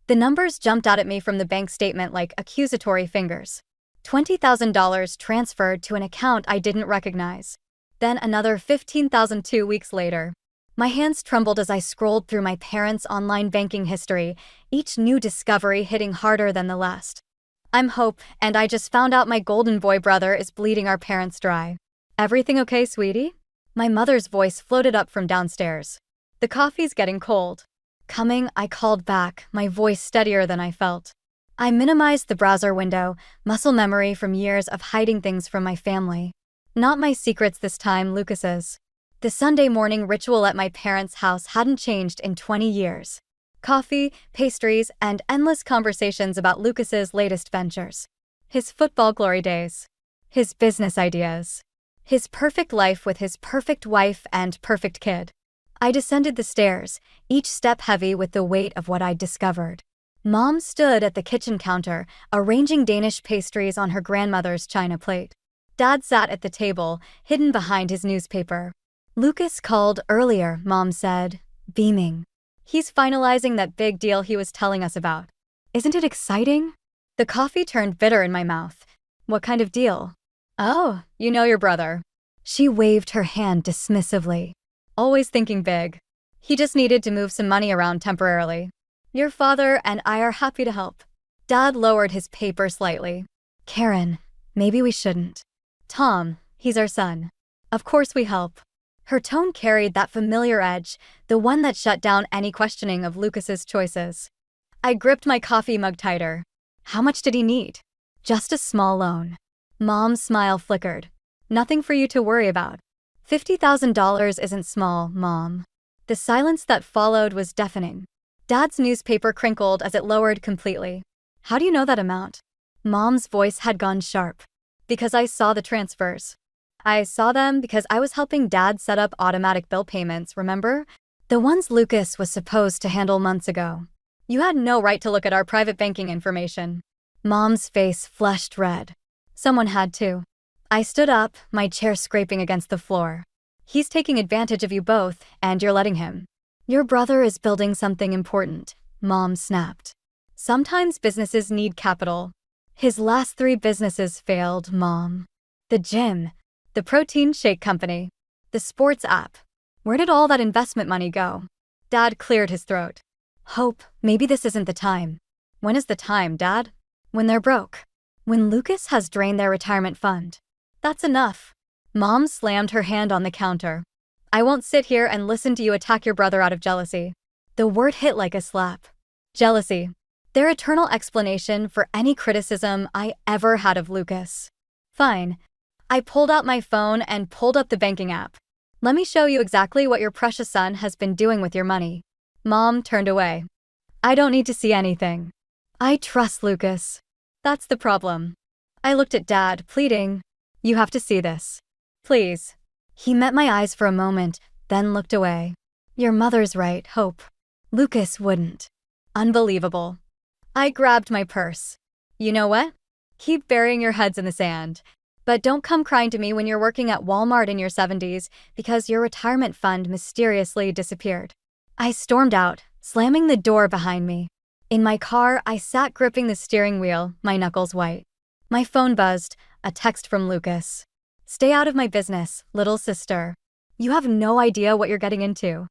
The numbers jumped out at me from the bank statement like accusatory fingers. $20,000 transferred to an account I didn't recognize. Then another $15,000 2 weeks later. My hands trembled as I scrolled through my parents' online banking history, each new discovery hitting harder than the last. I'm Hope, and I just found out my golden boy brother is bleeding our parents dry. Everything okay, sweetie? My mother's voice floated up from downstairs. The coffee's getting cold. Coming, I called back, my voice steadier than I felt. I minimized the browser window, muscle memory from years of hiding things from my family. Not my secrets this time, Lucas's. The Sunday morning ritual at my parents' house hadn't changed in 20 years. Coffee, pastries, and endless conversations about Lucas's latest ventures. His football glory days. His business ideas. His perfect life with his perfect wife and perfect kid. I descended the stairs, each step heavy with the weight of what I'd discovered. Mom stood at the kitchen counter, arranging Danish pastries on her grandmother's china plate. Dad sat at the table, hidden behind his newspaper. Lucas called earlier, Mom said, beaming. He's finalizing that big deal he was telling us about. Isn't it exciting? The coffee turned bitter in my mouth. What kind of deal? Oh, you know your brother. She waved her hand dismissively. Always thinking big. He just needed to move some money around temporarily. Your father and I are happy to help. Dad lowered his paper slightly. Karen, maybe we shouldn't. Tom, he's our son. Of course we help. Her tone carried that familiar edge, the one that shut down any questioning of Lucas's choices. I gripped my coffee mug tighter. How much did he need? Just a small loan. Mom's smile flickered. Nothing for you to worry about. $50,000 isn't small, Mom. The silence that followed was deafening. Dad's newspaper crinkled as it lowered completely. How do you know that amount? Mom's voice had gone sharp. Because I saw the transfers. I saw them because I was helping Dad set up automatic bill payments, remember? The ones Lucas was supposed to handle months ago. You had no right to look at our private banking information. Mom's face flushed red. Someone had to. I stood up, my chair scraping against the floor. He's taking advantage of you both, and you're letting him. Your brother is building something important, Mom snapped. Sometimes businesses need capital. His last 3 businesses failed, Mom. The gym. The protein shake company. The sports app. Where did all that investment money go? Dad cleared his throat. Hope, maybe this isn't the time. When is the time, Dad? When they're broke. When Lucas has drained their retirement fund. That's enough. Mom slammed her hand on the counter. I won't sit here and listen to you attack your brother out of jealousy. The word hit like a slap. Jealousy. Their eternal explanation for any criticism I ever had of Lucas. Fine. I pulled out my phone and pulled up the banking app. Let me show you exactly what your precious son has been doing with your money. Mom turned away. I don't need to see anything. I trust Lucas. That's the problem. I looked at Dad, pleading. You have to see this. Please. He met my eyes for a moment, then looked away. Your mother's right, Hope. Lucas wouldn't. Unbelievable. I grabbed my purse. You know what? Keep burying your heads in the sand. But don't come crying to me when you're working at Walmart in your 70s because your retirement fund mysteriously disappeared. I stormed out, slamming the door behind me. In my car, I sat gripping the steering wheel, my knuckles white. My phone buzzed, a text from Lucas. Stay out of my business, little sister. You have no idea what you're getting into.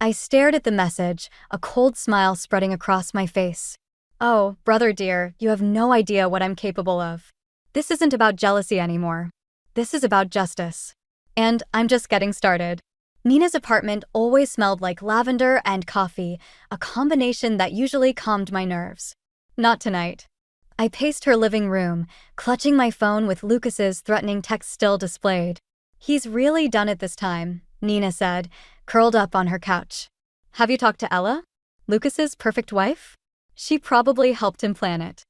I stared at the message, a cold smile spreading across my face. Oh, brother dear, you have no idea what I'm capable of. This isn't about jealousy anymore. This is about justice. And I'm just getting started. Nina's apartment always smelled like lavender and coffee, a combination that usually calmed my nerves. Not tonight. I paced her living room, clutching my phone with Lucas's threatening text still displayed. He's really done it this time, Nina said, curled up on her couch. Have you talked to Ella? Lucas's perfect wife? She probably helped him plan it.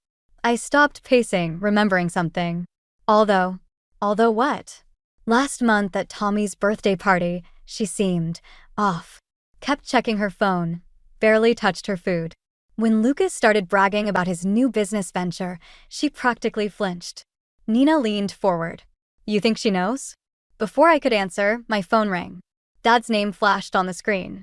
I stopped pacing, remembering something. Although what? Last month at Tommy's birthday party, she seemed off. Kept checking her phone, barely touched her food. When Lucas started bragging about his new business venture, she practically flinched. Nina leaned forward. You think she knows? Before I could answer, my phone rang. Dad's name flashed on the screen.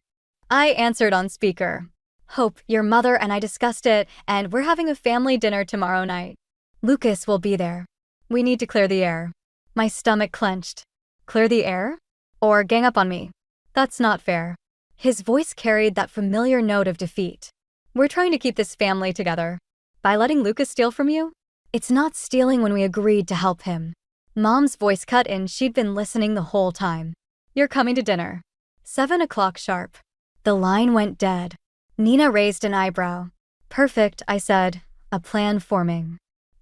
I answered on speaker. Hope, your mother and I discussed it, and we're having a family dinner tomorrow night. Lucas will be there. We need to clear the air. My stomach clenched. Clear the air? Or gang up on me? That's not fair. His voice carried that familiar note of defeat. We're trying to keep this family together. By letting Lucas steal from you? It's not stealing when we agreed to help him. Mom's voice cut in. She'd been listening the whole time. You're coming to dinner. 7 o'clock sharp. The line went dead. Nina raised an eyebrow. Perfect, I said. A plan forming.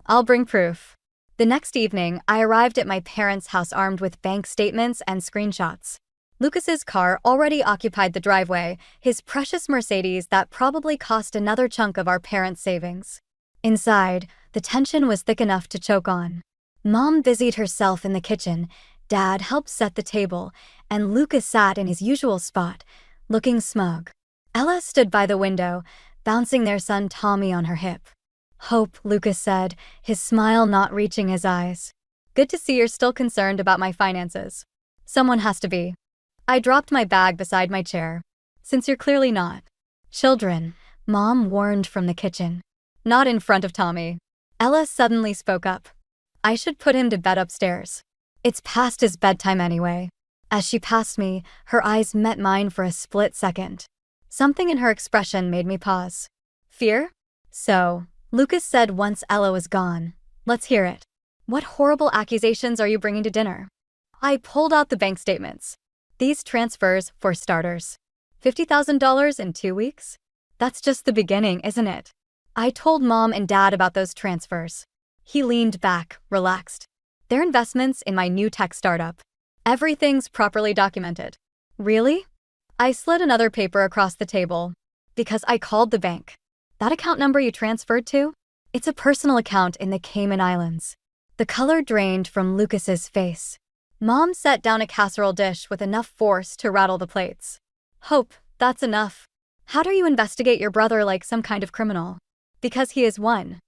I'll bring proof. The next evening, I arrived at my parents' house armed with bank statements and screenshots. Lucas's car already occupied the driveway, his precious Mercedes that probably cost another chunk of our parents' savings. Inside, the tension was thick enough to choke on. Mom busied herself in the kitchen, Dad helped set the table, and Lucas sat in his usual spot, looking smug. Ella stood by the window, bouncing their son Tommy on her hip. Hope, Lucas said, his smile not reaching his eyes. Good to see you're still concerned about my finances. Someone has to be. I dropped my bag beside my chair. Since you're clearly not. Children, Mom warned from the kitchen. Not in front of Tommy. Ella suddenly spoke up. I should put him to bed upstairs. It's past his bedtime anyway. As she passed me, her eyes met mine for a split second. Something in her expression made me pause. Fear? So, Lucas said once Ella was gone. Let's hear it. What horrible accusations are you bringing to dinner? I pulled out the bank statements. These transfers, for starters. $50,000 in 2 weeks? That's just the beginning, isn't it? I told Mom and Dad about those transfers. He leaned back, relaxed. They're investments in my new tech startup. Everything's properly documented. Really? I slid another paper across the table. Because I called the bank. That account number you transferred to? It's a personal account in the Cayman Islands. The color drained from Lucas's face. Mom set down a casserole dish with enough force to rattle the plates. Hope, that's enough. How dare you investigate your brother like some kind of criminal? Because he is one.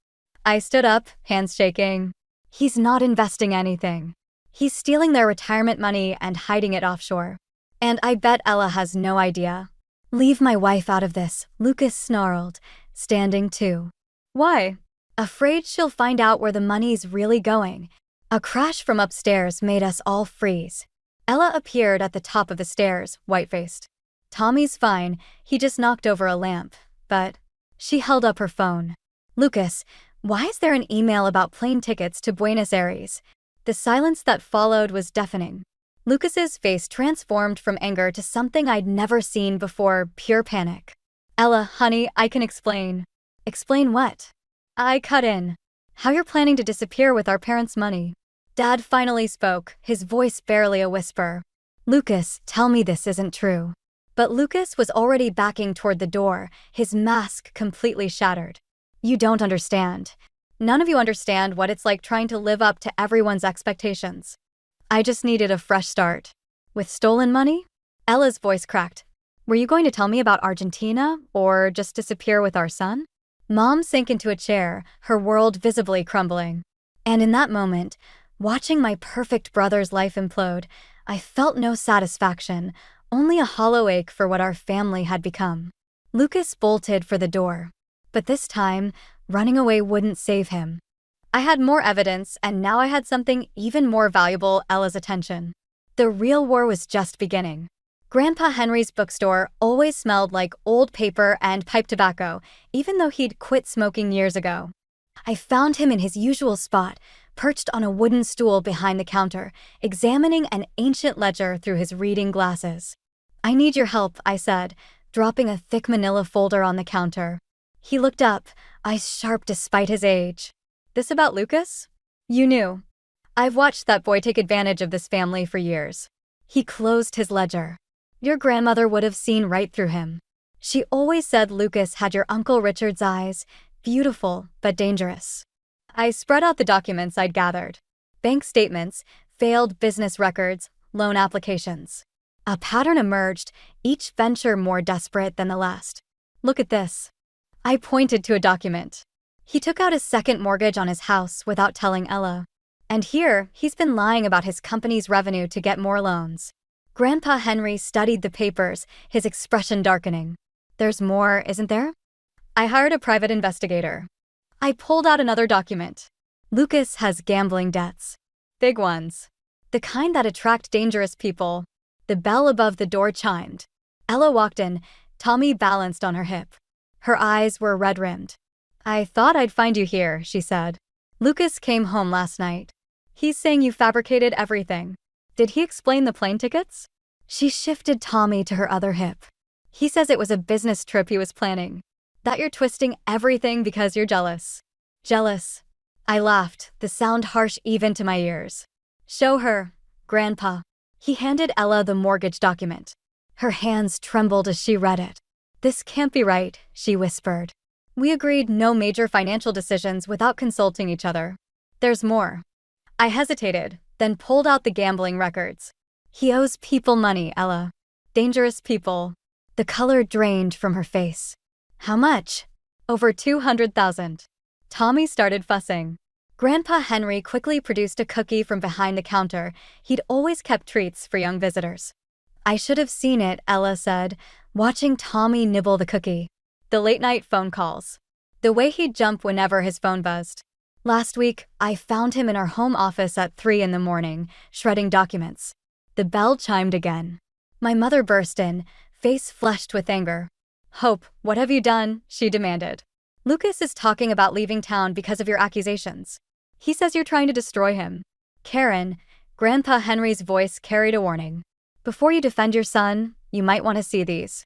I stood up, hands shaking. He's not investing anything. He's stealing their retirement money and hiding it offshore. And I bet Ella has no idea. Leave my wife out of this, Lucas snarled, standing too. Why? Afraid she'll find out where the money's really going. A crash from upstairs made us all freeze. Ella appeared at the top of the stairs, white-faced. Tommy's fine, he just knocked over a lamp. But she held up her phone. Lucas, why is there an email about plane tickets to Buenos Aires? The silence that followed was deafening. Lucas's face transformed from anger to something I'd never seen before, pure panic. Ella, honey, I can explain. Explain what? I cut in. How you're planning to disappear with our parents' money. Dad finally spoke, his voice barely a whisper. Lucas, tell me this isn't true. But Lucas was already backing toward the door, his mask completely shattered. You don't understand. None of you understand what it's like trying to live up to everyone's expectations. I just needed a fresh start. With stolen money? Ella's voice cracked. Were you going to tell me about Argentina, or just disappear with our son? Mom sank into a chair, her world visibly crumbling. And in that moment, watching my perfect brother's life implode, I felt no satisfaction, only a hollow ache for what our family had become. Lucas bolted for the door. But this time, running away wouldn't save him. I had more evidence, and now I had something even more valuable, Ella's attention. The real war was just beginning. Grandpa Henry's bookstore always smelled like old paper and pipe tobacco, even though he'd quit smoking years ago. I found him in his usual spot, perched on a wooden stool behind the counter, examining an ancient ledger through his reading glasses. I need your help, I said, dropping a thick manila folder on the counter. He looked up, eyes sharp despite his age. This about Lucas? You knew. I've watched that boy take advantage of this family for years. He closed his ledger. Your grandmother would have seen right through him. She always said Lucas had your Uncle Richard's eyes, beautiful but dangerous. I spread out the documents I'd gathered. Bank statements, failed business records, loan applications. A pattern emerged, each venture more desperate than the last. Look at this. I pointed to a document. He took out a second mortgage on his house without telling Ella. And here, he's been lying about his company's revenue to get more loans. Grandpa Henry studied the papers, his expression darkening. There's more, isn't there? I hired a private investigator. I pulled out another document. Lucas has gambling debts. Big ones. The kind that attract dangerous people. The bell above the door chimed. Ella walked in, Tommy balanced on her hip. Her eyes were red-rimmed. I thought I'd find you here, she said. Lucas came home last night. He's saying you fabricated everything. Did he explain the plane tickets? She shifted Tommy to her other hip. He says it was a business trip he was planning. That you're twisting everything because you're jealous. Jealous. I laughed, the sound harsh even to my ears. Show her, Grandpa. He handed Ella the mortgage document. Her hands trembled as she read it. This can't be right, she whispered. We agreed no major financial decisions without consulting each other. There's more. I hesitated, then pulled out the gambling records. He owes people money, Ella. Dangerous people. The color drained from her face. How much? Over 200,000. Tommy started fussing. Grandpa Henry quickly produced a cookie from behind the counter. He'd always kept treats for young visitors. I should have seen it, Ella said, watching Tommy nibble the cookie. The late-night phone calls. The way he'd jump whenever his phone buzzed. Last week, I found him in our home office at 3 a.m, shredding documents. The bell chimed again. My mother burst in, face flushed with anger. Hope, what have you done? She demanded. Lucas is talking about leaving town because of your accusations. He says you're trying to destroy him. Karen, Grandpa Henry's voice carried a warning. Before you defend your son, you might want to see these.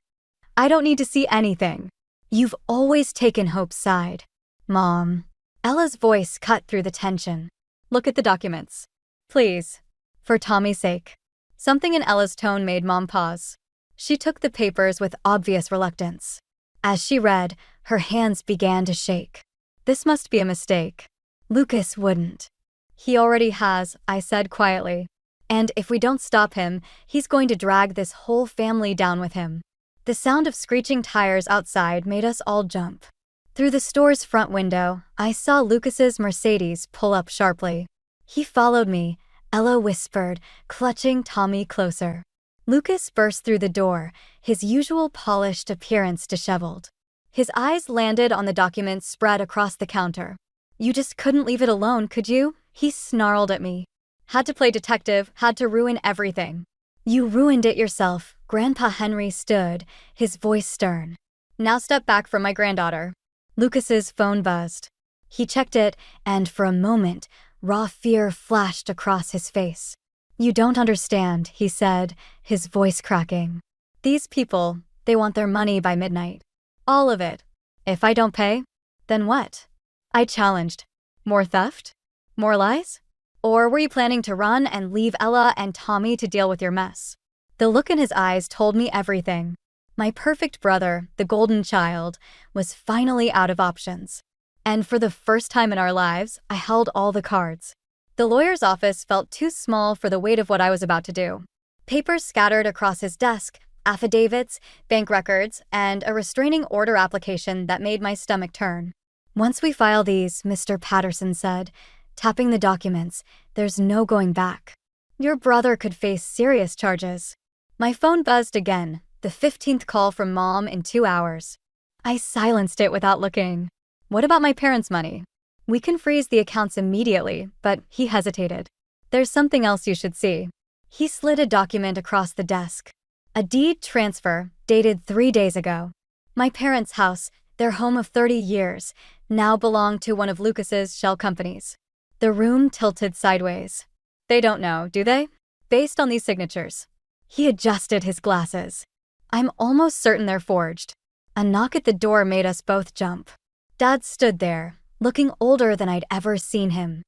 I don't need to see anything. You've always taken Hope's side. Mom. Ella's voice cut through the tension. Look at the documents. Please. For Tommy's sake. Something in Ella's tone made Mom pause. She took the papers with obvious reluctance. As she read, her hands began to shake. This must be a mistake. Lucas wouldn't. He already has, I said quietly. And if we don't stop him, he's going to drag this whole family down with him. The sound of screeching tires outside made us all jump. Through the store's front window, I saw Lucas's Mercedes pull up sharply. He followed me, Ella whispered, clutching Tommy closer. Lucas burst through the door, his usual polished appearance disheveled. His eyes landed on the documents spread across the counter. You just couldn't leave it alone, could you? He snarled at me. Had to play detective, had to ruin everything. You ruined it yourself. Grandpa Henry stood, his voice stern. Now step back from my granddaughter. Lucas's phone buzzed. He checked it, and for a moment, raw fear flashed across his face. You don't understand, he said, his voice cracking. These people, they want their money by midnight. All of it. If I don't pay, then what? I challenged. More theft? More lies? Or were you planning to run and leave Ella and Tommy to deal with your mess? The look in his eyes told me everything. My perfect brother, the golden child, was finally out of options. And for the first time in our lives, I held all the cards. The lawyer's office felt too small for the weight of what I was about to do. Papers scattered across his desk, affidavits, bank records, and a restraining order application that made my stomach turn. Once we file these, Mr. Patterson said, tapping the documents, there's no going back. Your brother could face serious charges. My phone buzzed again, the 15th call from Mom in 2 hours. I silenced it without looking. What about my parents' money? We can freeze the accounts immediately, but he hesitated. There's something else you should see. He slid a document across the desk. A deed transfer, dated 3 days ago. My parents' house, their home of 30 years, now belonged to one of Lucas's shell companies. The room tilted sideways. They don't know, do they? Based on these signatures. He adjusted his glasses. I'm almost certain they're forged. A knock at the door made us both jump. Dad stood there, looking older than I'd ever seen him.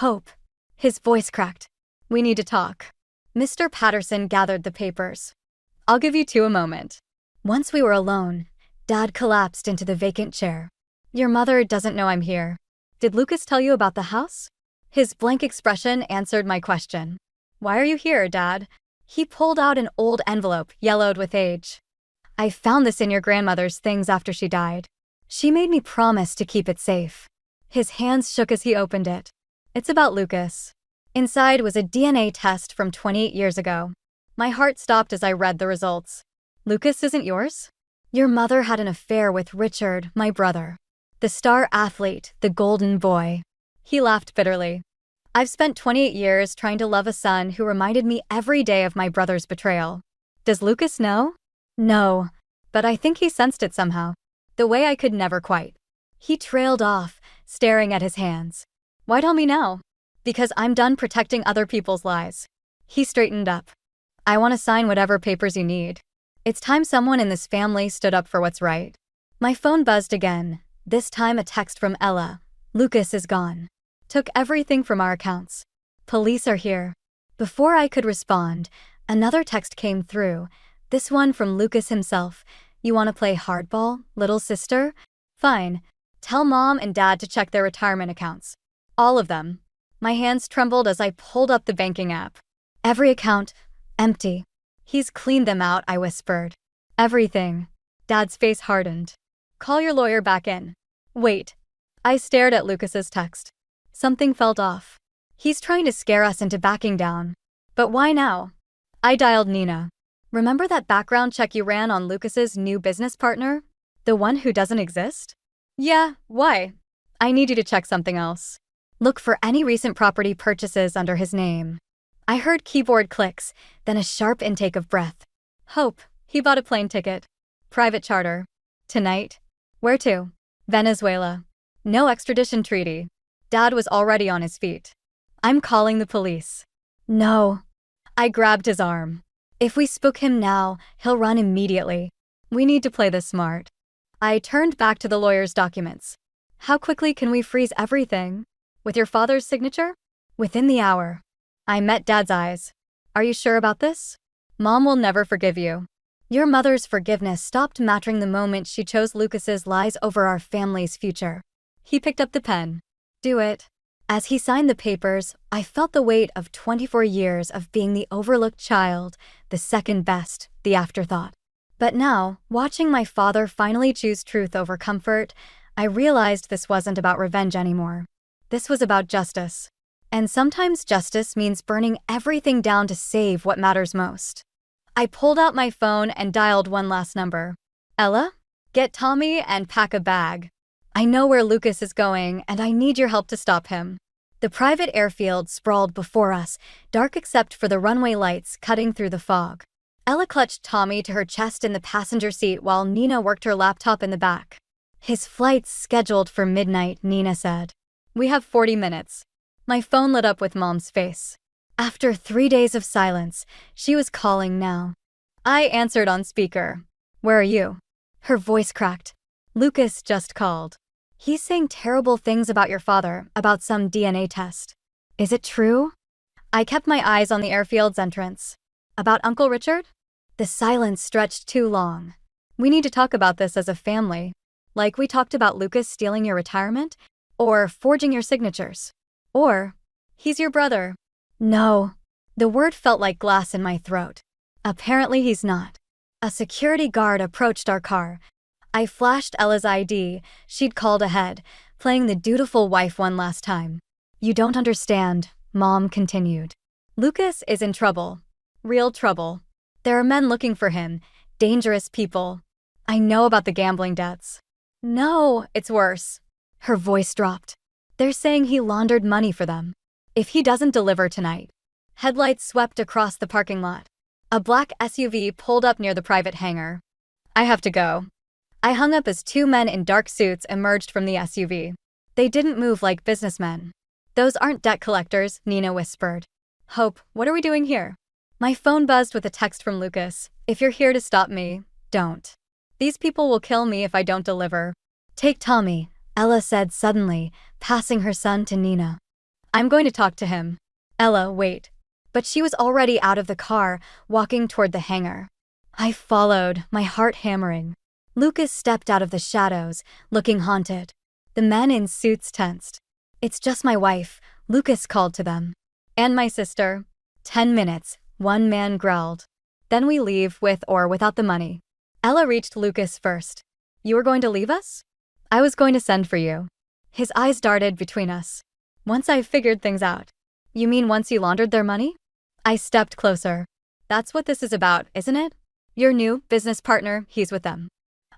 Hope. His voice cracked. We need to talk. Mr. Patterson gathered the papers. I'll give you two a moment. Once we were alone, Dad collapsed into the vacant chair. Your mother doesn't know I'm here. Did Lucas tell you about the house? His blank expression answered my question. Why are you here, Dad? He pulled out an old envelope, yellowed with age. I found this in your grandmother's things after she died. She made me promise to keep it safe. His hands shook as he opened it. It's about Lucas. Inside was a DNA test from 28 years ago. My heart stopped as I read the results. Lucas isn't yours? Your mother had an affair with Richard, my brother. The star athlete, the golden boy. He laughed bitterly. I've spent 28 years trying to love a son who reminded me every day of my brother's betrayal. Does Lucas know? No, but I think he sensed it somehow. The way I could never quite. He trailed off, staring at his hands. Why tell me now? Because I'm done protecting other people's lies. He straightened up. I want to sign whatever papers you need. It's time someone in this family stood up for what's right. My phone buzzed again, this time a text from Ella. Lucas is gone. Took everything from our accounts. Police are here. Before I could respond, another text came through, this one from Lucas himself. You want to play hardball, little sister? Fine. Tell mom and dad to check their retirement accounts. All of them. My hands trembled as I pulled up the banking app. Every account, empty. He's cleaned them out, I whispered. Everything. Dad's face hardened. Call your lawyer back in. Wait. I stared at Lucas's text. Something felt off. He's trying to scare us into backing down. But why now? I dialed Nina. Remember that background check you ran on Lucas's new business partner? The one who doesn't exist? Yeah, why? I need you to check something else. Look for any recent property purchases under his name. I heard keyboard clicks, then a sharp intake of breath. Hope, he bought a plane ticket. Private charter. Tonight. Where to? Venezuela. No extradition treaty. Dad was already on his feet. I'm calling the police. No. I grabbed his arm. If we spook him now, he'll run immediately. We need to play this smart. I turned back to the lawyer's documents. How quickly can we freeze everything? With your father's signature? Within the hour. I met Dad's eyes. Are you sure about this? Mom will never forgive you. Your mother's forgiveness stopped mattering the moment she chose Lucas's lies over our family's future. He picked up the pen. Do it. As he signed the papers, I felt the weight of 24 years of being the overlooked child, the second best, the afterthought. But now, watching my father finally choose truth over comfort, I realized this wasn't about revenge anymore. This was about justice. And sometimes justice means burning everything down to save what matters most. I pulled out my phone and dialed one last number. Ella? Get Tommy and pack a bag. I know where Lucas is going, and I need your help to stop him. The private airfield sprawled before us, dark except for the runway lights cutting through the fog. Ella clutched Tommy to her chest in the passenger seat while Nina worked her laptop in the back. His flight's scheduled for midnight, Nina said. We have 40 minutes. My phone lit up with Mom's face. After 3 days of silence, she was calling now. I answered on speaker. Where are you? Her voice cracked. Lucas just called. He's saying terrible things about your father, about some DNA test. Is it true? I kept my eyes on the airfield's entrance. About Uncle Richard? The silence stretched too long. We need to talk about this as a family. Like we talked about Lucas stealing your retirement? Or forging your signatures? Or, he's your brother. No. The word felt like glass in my throat. Apparently he's not. A security guard approached our car. I flashed Ella's ID. She'd called ahead, playing the dutiful wife one last time. You don't understand, Mom continued. Lucas is in trouble. Real trouble. There are men looking for him. Dangerous people. I know about the gambling debts. No, it's worse. Her voice dropped. They're saying he laundered money for them. If he doesn't deliver tonight. Headlights swept across the parking lot. A black SUV pulled up near the private hangar. I have to go. I hung up as 2 men in dark suits emerged from the SUV. They didn't move like businessmen. Those aren't debt collectors, Nina whispered. Hope, what are we doing here? My phone buzzed with a text from Lucas. If you're here to stop me, don't. These people will kill me if I don't deliver. Take Tommy, Ella said suddenly, passing her son to Nina. I'm going to talk to him. Ella, wait. But she was already out of the car, walking toward the hangar. I followed, my heart hammering. Lucas stepped out of the shadows, looking haunted. The men in suits tensed. It's just my wife, Lucas called to them. And my sister. 10 minutes, one man growled. Then we leave with or without the money. Ella reached Lucas first. You were going to leave us? I was going to send for you. His eyes darted between us. Once I figured things out. You mean once you laundered their money? I stepped closer. That's what this is about, isn't it? Your new business partner, he's with them.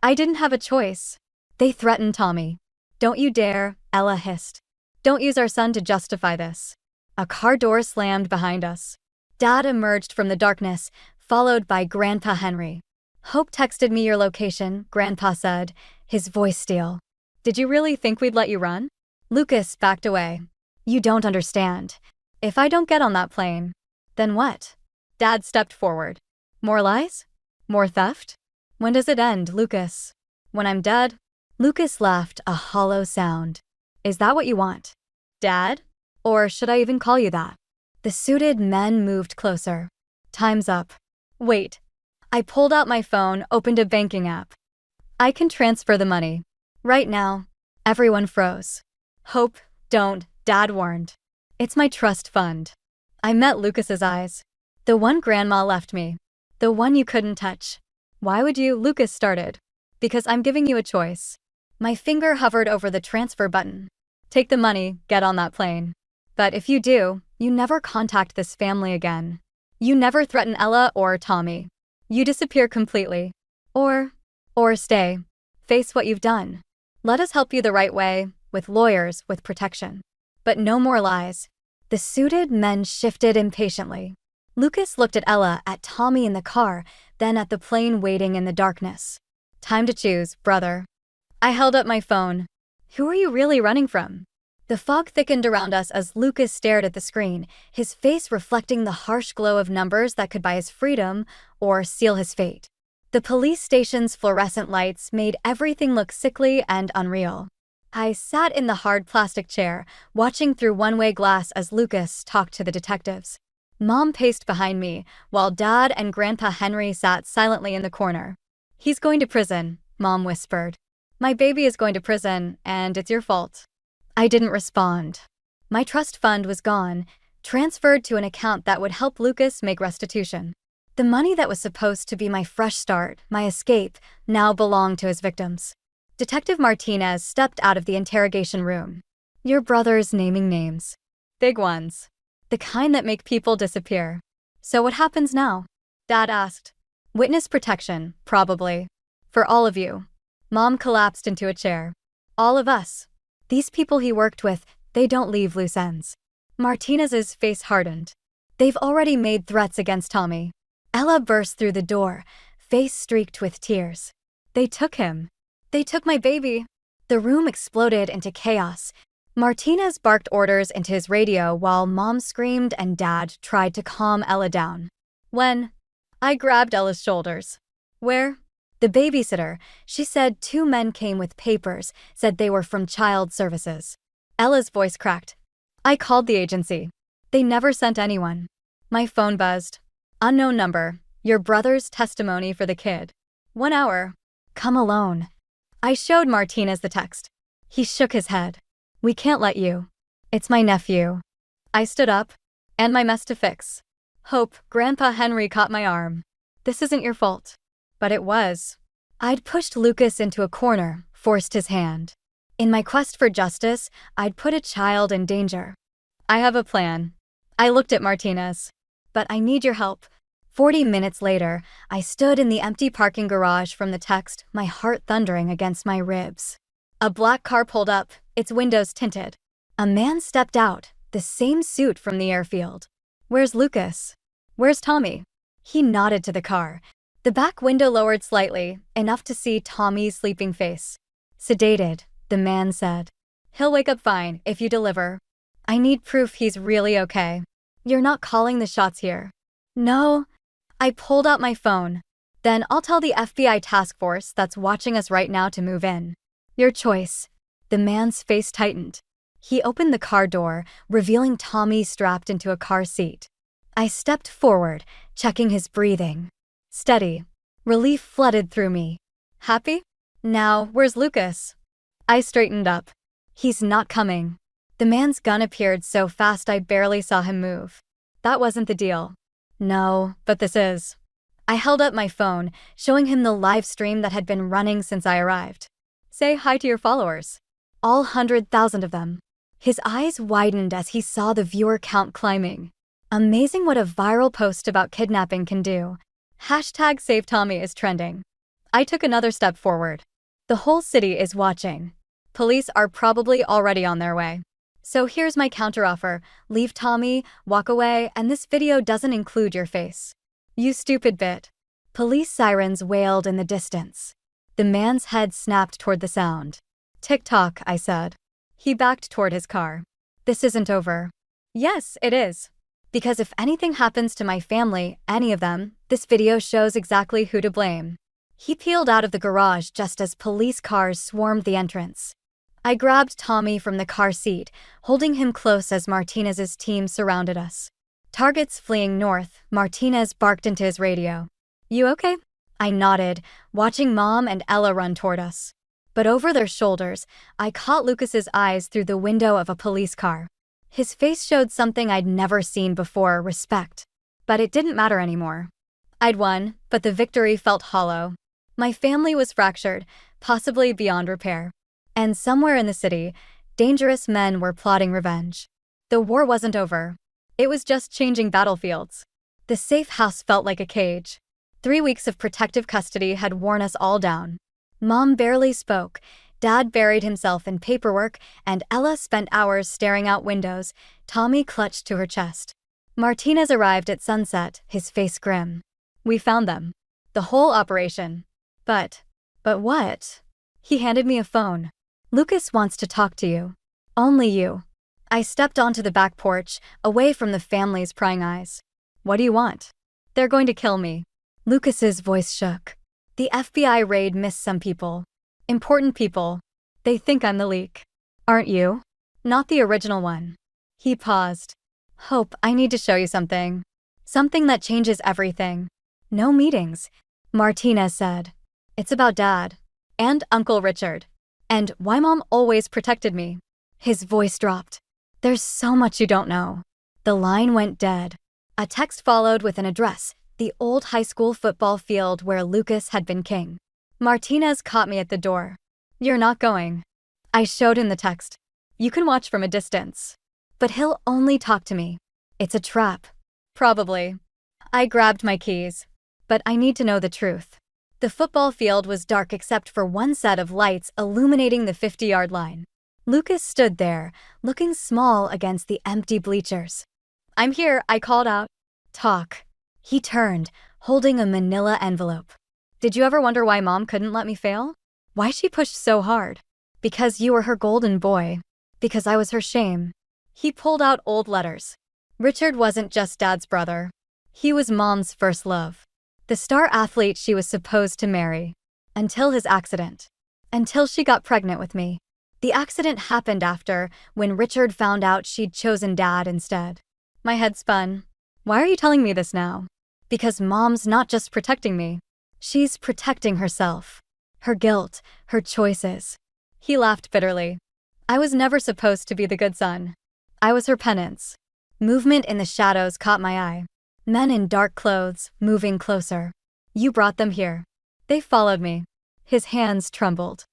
I didn't have a choice. They threatened Tommy. Don't you dare, Ella hissed. Don't use our son to justify this. A car door slammed behind us. Dad emerged from the darkness, followed by Grandpa Henry. Hope texted me your location, Grandpa said, his voice steel. Did you really think we'd let you run? Lucas backed away. You don't understand. If I don't get on that plane, then what? Dad stepped forward. More lies? More theft? When does it end, Lucas? When I'm dead? Lucas laughed a hollow sound. Is that what you want? Dad? Or should I even call you that? The suited men moved closer. Time's up. Wait. I pulled out my phone, opened a banking app. I can transfer the money. Right now. Everyone froze. Hope, don't, Dad warned. It's my trust fund. I met Lucas's eyes. The one Grandma left me. The one you couldn't touch. Why would you? Lucas started. Because I'm giving you a choice. My finger hovered over the transfer button. Take the money, get on that plane. But if you do, you never contact this family again. You never threaten Ella or Tommy. You disappear completely. Or stay. Face what you've done. Let us help you the right way, with lawyers, with protection. But no more lies. The suited men shifted impatiently. Lucas looked at Ella, at Tommy in the car, then at the plane waiting in the darkness. Time to choose, brother. I held up my phone. Who are you really running from? The fog thickened around us as Lucas stared at the screen, his face reflecting the harsh glow of numbers that could buy his freedom or seal his fate. The police station's fluorescent lights made everything look sickly and unreal. I sat in the hard plastic chair, watching through one-way glass as Lucas talked to the detectives. Mom paced behind me, while Dad and Grandpa Henry sat silently in the corner. He's going to prison, Mom whispered. My baby is going to prison, and it's your fault. I didn't respond. My trust fund was gone, transferred to an account that would help Lucas make restitution. The money that was supposed to be my fresh start, my escape, now belonged to his victims. Detective Martinez stepped out of the interrogation room. Your brother's naming names. Big ones. The kind that make people disappear. So what happens now? Dad asked. Witness protection, probably. For all of you. Mom collapsed into a chair. All of us. These people he worked with, they don't leave loose ends. Martinez's face hardened. They've already made threats against Tommy. Ella burst through the door, face streaked with tears. They took him. They took my baby. The room exploded into chaos. Martinez barked orders into his radio while Mom screamed and Dad tried to calm Ella down. When? I grabbed Ella's shoulders. Where? The babysitter. She said 2 men came with papers, said they were from child services. Ella's voice cracked. I called the agency. They never sent anyone. My phone buzzed. Unknown number. Your brother's testimony for the kid. 1 hour. Come alone. I showed Martinez the text. He shook his head. We can't let you. It's my nephew. I stood up. And my mess to fix. Hope, Grandpa Henry caught my arm. This isn't your fault. But it was. I'd pushed Lucas into a corner, forced his hand. In my quest for justice, I'd put a child in danger. I have a plan. I looked at Martinez. But I need your help. 40 minutes later, I stood in the empty parking garage from the text, my heart thundering against my ribs. A black car pulled up, its windows tinted. A man stepped out, the same suit from the airfield. Where's Lucas? Where's Tommy? He nodded to the car. The back window lowered slightly, enough to see Tommy's sleeping face. Sedated, the man said. He'll wake up fine if you deliver. I need proof he's really okay. You're not calling the shots here. No. I pulled out my phone. Then I'll tell the FBI task force that's watching us right now to move in. Your choice. The man's face tightened. He opened the car door, revealing Tommy strapped into a car seat. I stepped forward, checking his breathing. Steady. Relief flooded through me. Happy? Now, where's Lucas? I straightened up. He's not coming. The man's gun appeared so fast I barely saw him move. That wasn't the deal. No, but this is. I held up my phone, showing him the live stream that had been running since I arrived. Say hi to your followers. All 100,000 of them. His eyes widened as he saw the viewer count climbing. Amazing what a viral post about kidnapping can do. #SaveTommy is trending. I took another step forward. The whole city is watching. Police are probably already on their way. So here's my counteroffer. Leave Tommy, walk away, and this video doesn't include your face. You stupid bit. Police sirens wailed in the distance. The man's head snapped toward the sound. Tick-tock, I said. He backed toward his car. This isn't over. Yes, it is. Because if anything happens to my family, any of them, this video shows exactly who to blame. He peeled out of the garage just as police cars swarmed the entrance. I grabbed Tommy from the car seat, holding him close as Martinez's team surrounded us. Targets fleeing north, Martinez barked into his radio. You okay? I nodded, watching Mom and Ella run toward us. But over their shoulders, I caught Lucas's eyes through the window of a police car. His face showed something I'd never seen before, respect. But it didn't matter anymore. I'd won, but the victory felt hollow. My family was fractured, possibly beyond repair. And somewhere in the city, dangerous men were plotting revenge. The war wasn't over. It was just changing battlefields. The safe house felt like a cage. 3 weeks of protective custody had worn us all down. Mom barely spoke, Dad buried himself in paperwork, and Ella spent hours staring out windows, Tommy clutched to her chest. Martinez arrived at sunset, his face grim. We found them. The whole operation. But what? He handed me a phone. Lucas wants to talk to you. Only you. I stepped onto the back porch, away from the family's prying eyes. What do you want? They're going to kill me. Lucas's voice shook. The FBI raid missed some people. Important people. They think I'm the leak. Aren't you? Not the original one. He paused. Hope, I need to show you something. Something that changes everything. No meetings, Martinez said. It's about Dad. And Uncle Richard. And why Mom always protected me. His voice dropped. There's so much you don't know. The line went dead. A text followed with an address, the old high school football field where Lucas had been king. Martinez caught me at the door. You're not going. I showed him the text. You can watch from a distance. But he'll only talk to me. It's a trap. Probably. I grabbed my keys. But I need to know the truth. The football field was dark except for one set of lights illuminating the 50-yard line. Lucas stood there, looking small against the empty bleachers. I'm here, I called out. Talk. He turned, holding a manila envelope. Did you ever wonder why Mom couldn't let me fail? Why she pushed so hard? Because you were her golden boy. Because I was her shame. He pulled out old letters. Richard wasn't just Dad's brother. He was Mom's first love. The star athlete she was supposed to marry. Until his accident. Until she got pregnant with me. The accident happened after, when Richard found out she'd chosen Dad instead. My head spun. Why are you telling me this now? Because Mom's not just protecting me. She's protecting herself. Her guilt, her choices. He laughed bitterly. I was never supposed to be the good son. I was her penance. Movement in the shadows caught my eye. Men in dark clothes, moving closer. You brought them here. They followed me. His hands trembled.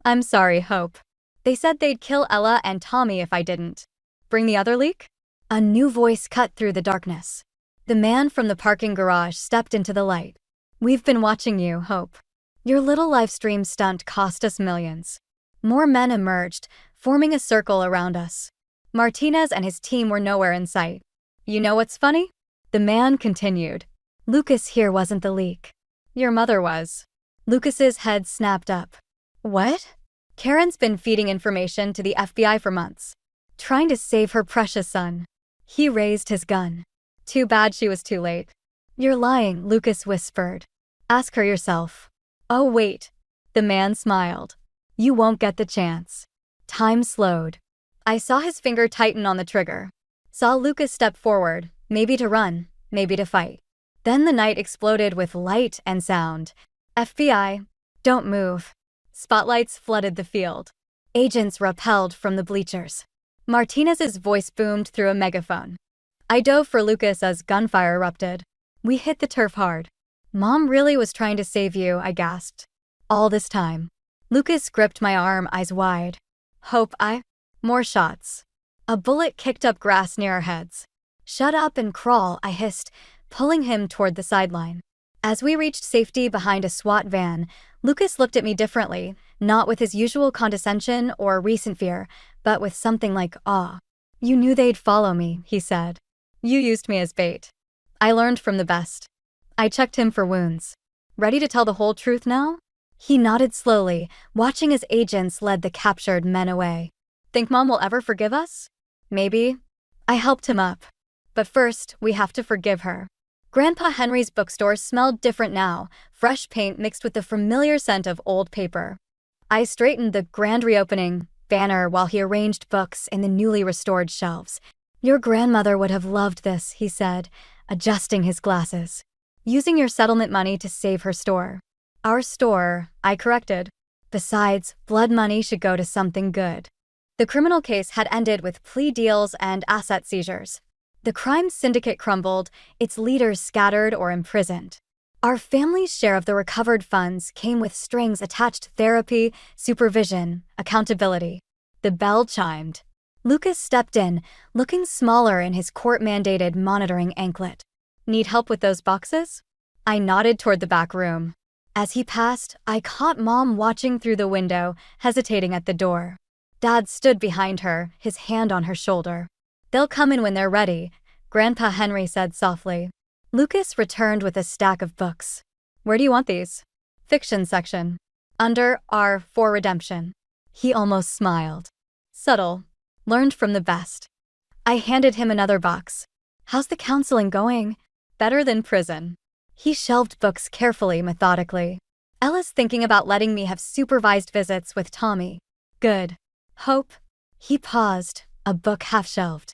I'm sorry, Hope. They said they'd kill Ella and Tommy if I didn't. Bring the other leak? A new voice cut through the darkness. The man from the parking garage stepped into the light. We've been watching you, Hope. Your little livestream stunt cost us millions. More men emerged, forming a circle around us. Martinez and his team were nowhere in sight. You know what's funny? The man continued. Lucas here wasn't the leak. Your mother was. Lucas's head snapped up. What? Karen's been feeding information to the FBI for months. Trying to save her precious son. He raised his gun. Too bad she was too late. You're lying, Lucas whispered. Ask her yourself. Oh wait. The man smiled. You won't get the chance. Time slowed. I saw his finger tighten on the trigger. Saw Lucas step forward, maybe to run, maybe to fight. Then the night exploded with light and sound. FBI, don't move. Spotlights flooded the field. Agents rappelled from the bleachers. Martinez's voice boomed through a megaphone. I dove for Lucas as gunfire erupted. We hit the turf hard. Mom really was trying to save you, I gasped. All this time. Lucas gripped my arm, eyes wide. Hope More shots. A bullet kicked up grass near our heads. Shut up and crawl, I hissed, pulling him toward the sideline. As we reached safety behind a SWAT van, Lucas looked at me differently, not with his usual condescension or recent fear, but with something like awe. You knew they'd follow me, he said. You used me as bait. I learned from the best. I checked him for wounds. Ready to tell the whole truth now? He nodded slowly, watching as agents led the captured men away. Think Mom will ever forgive us? Maybe. I helped him up. But first, we have to forgive her. Grandpa Henry's bookstore smelled different now, fresh paint mixed with the familiar scent of old paper. I straightened the grand reopening banner while he arranged books in the newly restored shelves. Your grandmother would have loved this, he said, adjusting his glasses. Using your settlement money to save her store. Our store, I corrected. Besides, blood money should go to something good. The criminal case had ended with plea deals and asset seizures. The crime syndicate crumbled, its leaders scattered or imprisoned. Our family's share of the recovered funds came with strings attached to therapy, supervision, accountability. The bell chimed. Lucas stepped in, looking smaller in his court-mandated monitoring anklet. Need help with those boxes? I nodded toward the back room. As he passed, I caught Mom watching through the window, hesitating at the door. Dad stood behind her, his hand on her shoulder. They'll come in when they're ready, Grandpa Henry said softly. Lucas returned with a stack of books. Where do you want these? Fiction section. Under R for redemption. He almost smiled. Subtle. Learned from the best. I handed him another box. How's the counseling going? Better than prison. He shelved books carefully, methodically. Ella's thinking about letting me have supervised visits with Tommy. Good. Hope. He paused, a book half-shelved.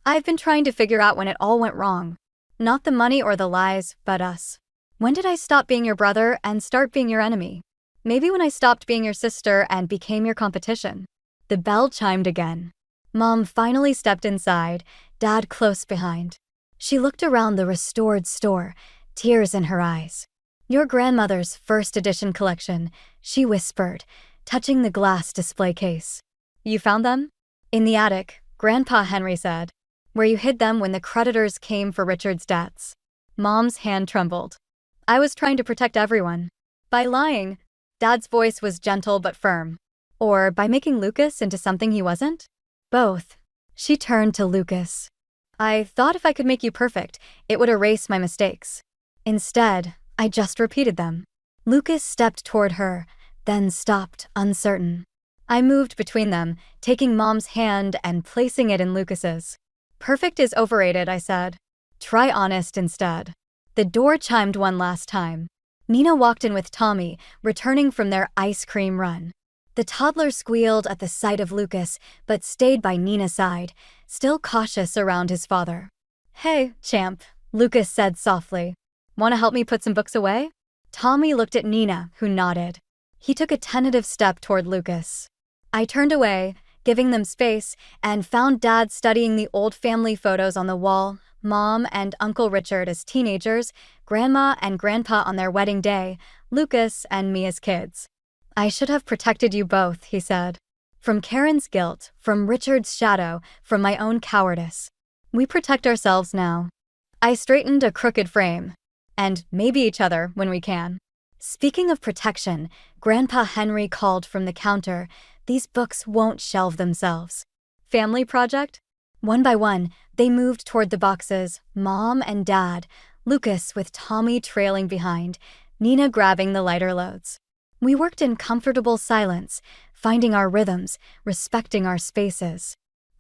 I've been trying to figure out when it all went wrong. Not the money or the lies, but us. When did I stop being your brother and start being your enemy? Maybe when I stopped being your sister and became your competition. The bell chimed again. Mom finally stepped inside, Dad close behind. She looked around the restored store, tears in her eyes. Your grandmother's first edition collection, she whispered, touching the glass display case. You found them? In the attic, Grandpa Henry said. Where you hid them when the creditors came for Richard's debts. Mom's hand trembled. I was trying to protect everyone. By lying, Dad's voice was gentle but firm. Or by making Lucas into something he wasn't? Both. She turned to Lucas. I thought if I could make you perfect, it would erase my mistakes. Instead, I just repeated them. Lucas stepped toward her, then stopped, uncertain. I moved between them, taking Mom's hand and placing it in Lucas's. Perfect is overrated, I said. Try honest instead. The door chimed one last time. Nina walked in with Tommy, returning from their ice cream run. The toddler squealed at the sight of Lucas, but stayed by Nina's side, still cautious around his father. Hey, champ, Lucas said softly. Want to help me put some books away? Tommy looked at Nina, who nodded. He took a tentative step toward Lucas. I turned away, giving them space, and found Dad studying the old family photos on the wall, Mom and Uncle Richard as teenagers, Grandma and Grandpa on their wedding day, Lucas and me as kids. I should have protected you both, he said. From Karen's guilt, from Richard's shadow, from my own cowardice. We protect ourselves now. I straightened a crooked frame. And maybe each other when we can. Speaking of protection, Grandpa Henry called from the counter. These books won't shelve themselves. Family project? One by one, they moved toward the boxes, Mom and Dad, Lucas with Tommy trailing behind, Nina grabbing the lighter loads. We worked in comfortable silence, finding our rhythms, respecting our spaces.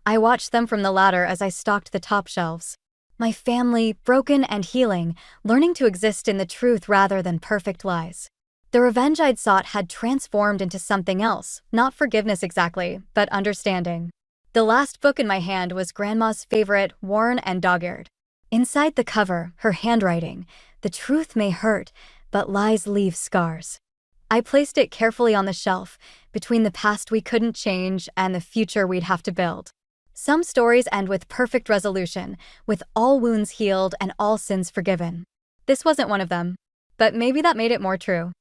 I watched them from the ladder as I stalked the top shelves. My family, broken and healing, learning to exist in the truth rather than perfect lies. The revenge I'd sought had transformed into something else, not forgiveness exactly, but understanding. The last book in my hand was Grandma's favorite, worn and dog-eared. Inside the cover, her handwriting, the truth may hurt, but lies leave scars. I placed it carefully on the shelf, between the past we couldn't change and the future we'd have to build. Some stories end with perfect resolution, with all wounds healed and all sins forgiven. This wasn't one of them, but maybe that made it more true.